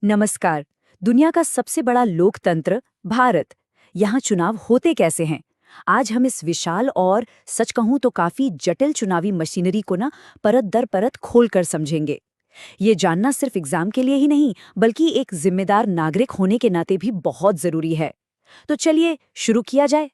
नमस्कार। दुनिया का सबसे बड़ा लोकतंत्र भारत, यहाँ चुनाव होते कैसे हैं? आज हम इस विशाल और सच कहूं तो काफी जटिल चुनावी मशीनरी को परत दर परत खोल कर समझेंगे। ये जानना सिर्फ एग्जाम के लिए ही नहीं, बल्कि एक जिम्मेदार नागरिक होने के नाते भी बहुत जरूरी है। तो चलिए शुरू किया जाए।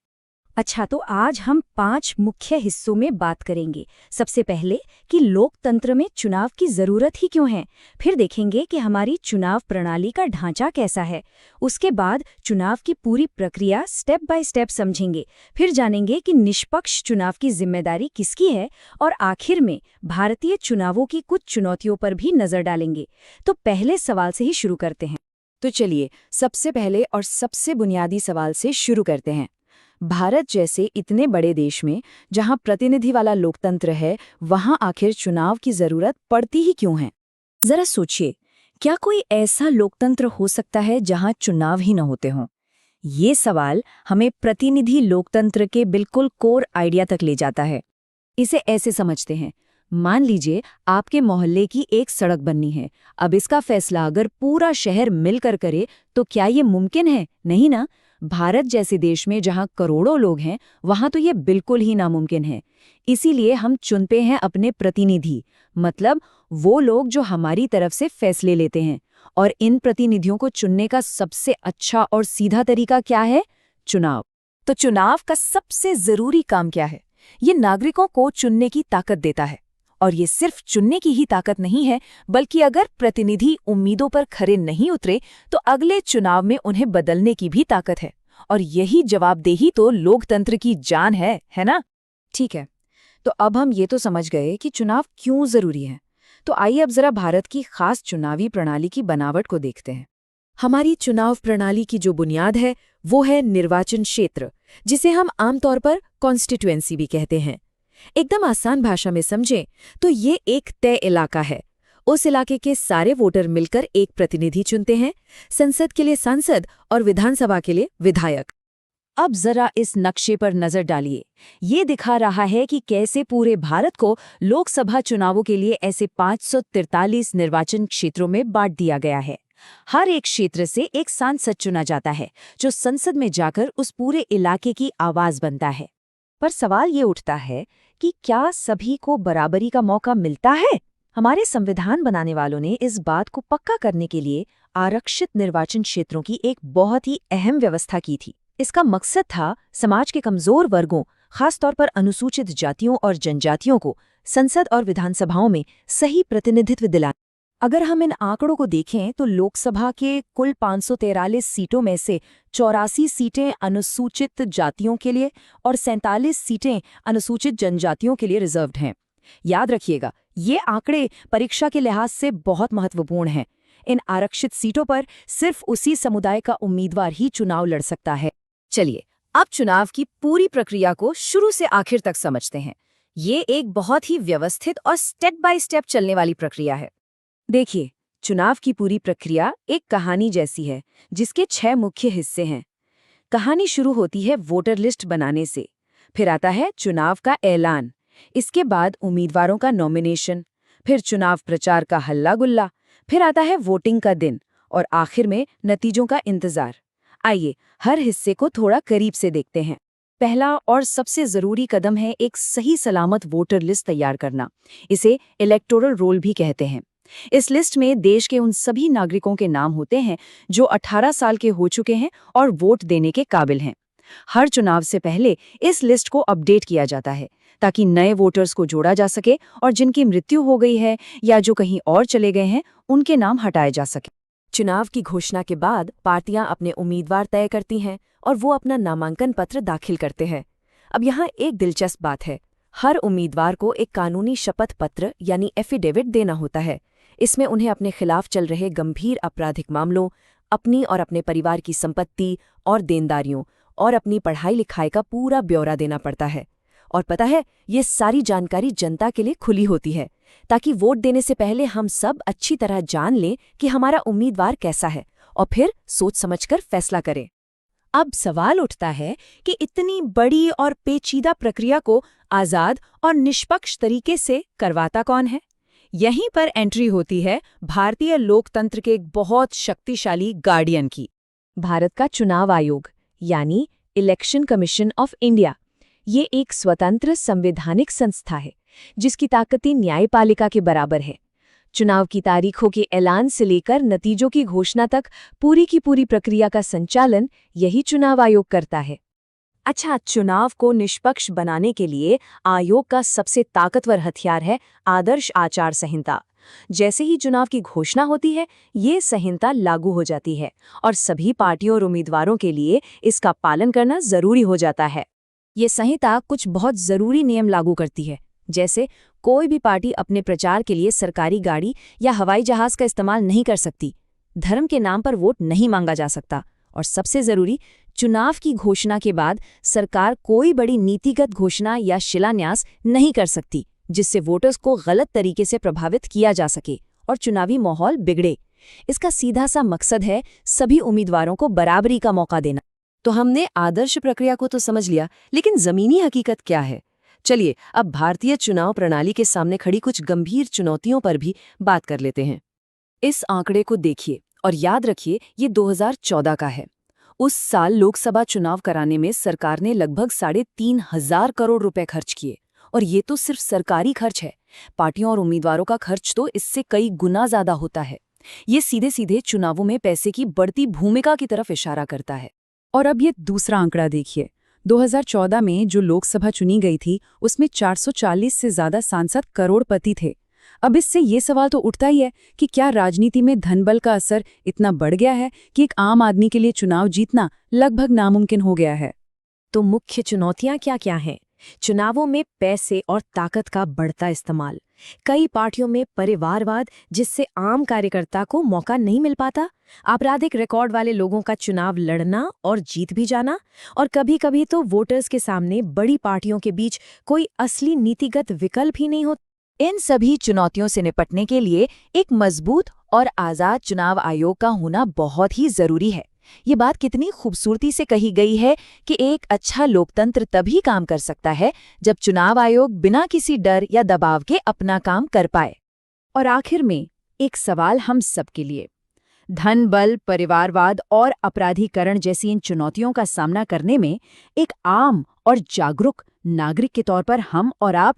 अच्छा, तो आज हम 5 मुख्य हिस्सों में बात करेंगे। सबसे पहले कि लोकतंत्र में चुनाव की जरूरत ही क्यों है। फिर देखेंगे कि हमारी चुनाव प्रणाली का ढांचा कैसा है। उसके बाद चुनाव की पूरी प्रक्रिया स्टेप बाय स्टेप समझेंगे। फिर जानेंगे कि निष्पक्ष चुनाव की जिम्मेदारी किसकी है। और आखिर में भारतीय चुनावों की कुछ चुनौतियों पर भी नजर डालेंगे। तो पहले सवाल से ही शुरू करते हैं। तो चलिए सबसे पहले और सबसे बुनियादी सवाल से शुरू करते हैं। भारत जैसे इतने बड़े देश में जहां प्रतिनिधि वाला लोकतंत्र है, वहां आखिर चुनाव की जरूरत पड़ती ही क्यों है? जरा सोचिए, क्या कोई ऐसा लोकतंत्र हो सकता है जहां चुनाव ही न होते हों? ये सवाल हमें प्रतिनिधि लोकतंत्र के बिल्कुल कोर आइडिया तक ले जाता है। इसे ऐसे समझते हैं, मान लीजिए आपके मोहल्ले की एक सड़क बननी है। अब इसका फैसला अगर पूरा शहर मिलकर करे तो क्या ये मुमकिन है? नहीं ना। भारत जैसे देश में जहां करोड़ों लोग हैं, वहां तो ये बिल्कुल ही नामुमकिन है। इसीलिए हम चुनते हैं अपने प्रतिनिधि, मतलब वो लोग जो हमारी तरफ से फैसले लेते हैं। और इन प्रतिनिधियों को चुनने का सबसे अच्छा और सीधा तरीका क्या है? चुनाव। तो चुनाव का सबसे जरूरी काम क्या है? ये नागरिकों को चुनने की ताकत देता है। और ये सिर्फ चुनने की ही ताकत नहीं है, बल्कि अगर प्रतिनिधि उम्मीदों पर खरे नहीं उतरे तो अगले चुनाव में उन्हें बदलने की भी ताकत है। और यही जवाबदेही तो लोकतंत्र की जान है ना? ठीक है, तो अब हम ये तो समझ गए कि चुनाव क्यों जरूरी है। तो आइए अब जरा भारत की खास चुनावी प्रणाली की बनावट को देखते हैं। हमारी चुनाव प्रणाली की जो बुनियाद है वो है निर्वाचन क्षेत्र, जिसे हम आमतौर पर कॉन्स्टिट्यूएंसी भी कहते हैं। एकदम आसान भाषा में समझें तो ये एक तय इलाका है। उस इलाके के सारे वोटर मिलकर एक प्रतिनिधि चुनते हैं, संसद के लिए सांसद और विधानसभा के लिए विधायक। अब जरा इस नक्शे पर नजर डालिए। ये दिखा रहा है कि कैसे पूरे भारत को लोकसभा चुनावों के लिए ऐसे 543 निर्वाचन क्षेत्रों में बांट दिया गया है। हर एक क्षेत्र से एक सांसद चुना जाता है, जो संसद में जाकर उस पूरे इलाके की आवाज बनता है। पर सवाल ये उठता है कि क्या सभी को बराबरी का मौका मिलता है? हमारे संविधान बनाने वालों ने इस बात को पक्का करने के लिए आरक्षित निर्वाचन क्षेत्रों की एक बहुत ही अहम व्यवस्था की थी। इसका मकसद था समाज के कमजोर वर्गों, खासतौर पर अनुसूचित जातियों और जनजातियों को संसद और विधानसभाओं में सही प्रतिनिधित्व दिलाना। अगर हम इन आंकड़ों को देखें तो लोकसभा के कुल 543 सीटों में से 84 सीटें अनुसूचित जातियों के लिए और 47 सीटें अनुसूचित जनजातियों के लिए रिजर्व्ड हैं। याद रखिएगा, ये आंकड़े परीक्षा के लिहाज से बहुत महत्वपूर्ण हैं। इन आरक्षित सीटों पर सिर्फ उसी समुदाय का उम्मीदवार ही चुनाव लड़ सकता है। चलिए अब चुनाव की पूरी प्रक्रिया को शुरू से आखिर तक समझते हैं। ये एक बहुत ही व्यवस्थित और स्टेप बाय स्टेप चलने वाली प्रक्रिया है। देखिए, चुनाव की पूरी प्रक्रिया एक कहानी जैसी है, जिसके 6 मुख्य हिस्से हैं। कहानी शुरू होती है वोटर लिस्ट बनाने से, फिर आता है चुनाव का ऐलान, इसके बाद उम्मीदवारों का नॉमिनेशन, फिर चुनाव प्रचार का हल्ला गुल्ला, फिर आता है वोटिंग का दिन और आखिर में नतीजों का इंतजार। आइए हर हिस्से को थोड़ा करीब से देखते हैं। पहला और सबसे जरूरी कदम है एक सही सलामत वोटर लिस्ट तैयार करना। इसे इलेक्टोरल रोल भी कहते हैं। इस लिस्ट में देश के उन सभी नागरिकों के नाम होते हैं जो 18 साल के हो चुके हैं और वोट देने के काबिल हैं। हर चुनाव से पहले इस लिस्ट को अपडेट किया जाता है, ताकि नए वोटर्स को जोड़ा जा सके और जिनकी मृत्यु हो गई है या जो कहीं और चले गए हैं, उनके नाम हटाए जा सके। चुनाव की घोषणा के बाद पार्टियां अपने उम्मीदवार तय करती हैं और वो अपना नामांकन पत्र दाखिल करते हैं। अब यहाँ एक दिलचस्प बात है, हर उम्मीदवार को एक कानूनी शपथ पत्र यानी एफिडेविट देना होता है। इसमें उन्हें अपने खिलाफ चल रहे गंभीर आपराधिक मामलों, अपनी और अपने परिवार की संपत्ति और देनदारियों और अपनी पढ़ाई लिखाई का पूरा ब्यौरा देना पड़ता है। और पता है, ये सारी जानकारी जनता के लिए खुली होती है, ताकि वोट देने से पहले हम सब अच्छी तरह जान लें कि हमारा उम्मीदवार कैसा है और फिर सोच समझकर फैसला करें। अब सवाल उठता है कि इतनी बड़ी और पेचीदा प्रक्रिया को आज़ाद और निष्पक्ष तरीके से करवाता कौन है? यहीं पर एंट्री होती है भारतीय लोकतंत्र के एक बहुत शक्तिशाली गार्डियन की। भारत का चुनाव आयोग यानी इलेक्शन कमीशन ऑफ इंडिया, ये एक स्वतंत्र संवैधानिक संस्था है जिसकी ताकतें न्यायपालिका के बराबर है। चुनाव की तारीखों के ऐलान से लेकर नतीजों की घोषणा तक पूरी की पूरी प्रक्रिया का संचालन यही चुनाव आयोग करता है। अच्छा, चुनाव को निष्पक्ष बनाने के लिए आयोग का सबसे ताकतवर हथियार है आदर्श आचार संहिता। जैसे ही चुनाव की घोषणा होती है, ये संहिता लागू हो जाती है और सभी पार्टियों और उम्मीदवारों के लिए इसका पालन करना जरूरी हो जाता है। ये संहिता कुछ बहुत जरूरी नियम लागू करती है, जैसे कोई भी पार्टी अपने प्रचार के लिए सरकारी गाड़ी या हवाई जहाज का इस्तेमाल नहीं कर सकती, धर्म के नाम पर वोट नहीं मांगा जा सकता, और सबसे जरूरी, चुनाव की घोषणा के बाद सरकार कोई बड़ी नीतिगत घोषणा या शिलान्यास नहीं कर सकती जिससे वोटर्स को गलत तरीके से प्रभावित किया जा सके और चुनावी माहौल बिगड़े। इसका सीधा सा मकसद है सभी उम्मीदवारों को बराबरी का मौका देना। तो हमने आदर्श प्रक्रिया को तो समझ लिया, लेकिन जमीनी हकीकत क्या है? चलिए अब भारतीय चुनाव प्रणाली के सामने खड़ी कुछ गंभीर चुनौतियों पर भी बात कर लेते हैं। इस आंकड़े को देखिए और याद रखिए, ये 2014 का है। उस साल लोकसभा चुनाव कराने में सरकार ने लगभग 3,500 करोड़ रुपए खर्च किए, और ये तो सिर्फ सरकारी खर्च है। पार्टियों और उम्मीदवारों का खर्च तो इससे कई गुना ज्यादा होता है। ये सीधे सीधे चुनावों में पैसे की बढ़ती भूमिका की तरफ इशारा करता है। और अब ये दूसरा आंकड़ा देखिए, 2014 में जो लोकसभा चुनी गई थी उसमें 440 से ज्यादा सांसद करोड़पति थे। अब इससे ये सवाल तो उठता ही है कि क्या राजनीति में धनबल का असर इतना बढ़ गया है कि एक आम आदमी के लिए चुनाव जीतना लगभग नामुमकिन हो गया है? तो मुख्य चुनौतियां क्या क्या हैं? चुनावों में पैसे और ताकत का बढ़ता इस्तेमाल, कई पार्टियों में परिवारवाद जिससे आम कार्यकर्ता को मौका नहीं मिल पाता, आपराधिक रिकॉर्ड वाले लोगों का चुनाव लड़ना और जीत भी जाना, और कभी-कभी तो वोटर्स के सामने बड़ी पार्टियों के बीच कोई असली नीतिगत विकल्प ही नहीं होता। इन सभी चुनौतियों से निपटने के लिए एक मजबूत और आजाद चुनाव आयोग का होना बहुत ही जरूरी है। ये बात कितनी खूबसूरती से कही गई है कि एक अच्छा लोकतंत्र तभी काम कर सकता है जब चुनाव आयोग बिना किसी डर या दबाव के अपना काम कर पाए। और आखिर में एक सवाल हम सबके लिए, धन बल, परिवारवाद और अपराधीकरण जैसी इन चुनौतियों का सामना करने में एक आम और जागरूक नागरिक के तौर पर हम और आप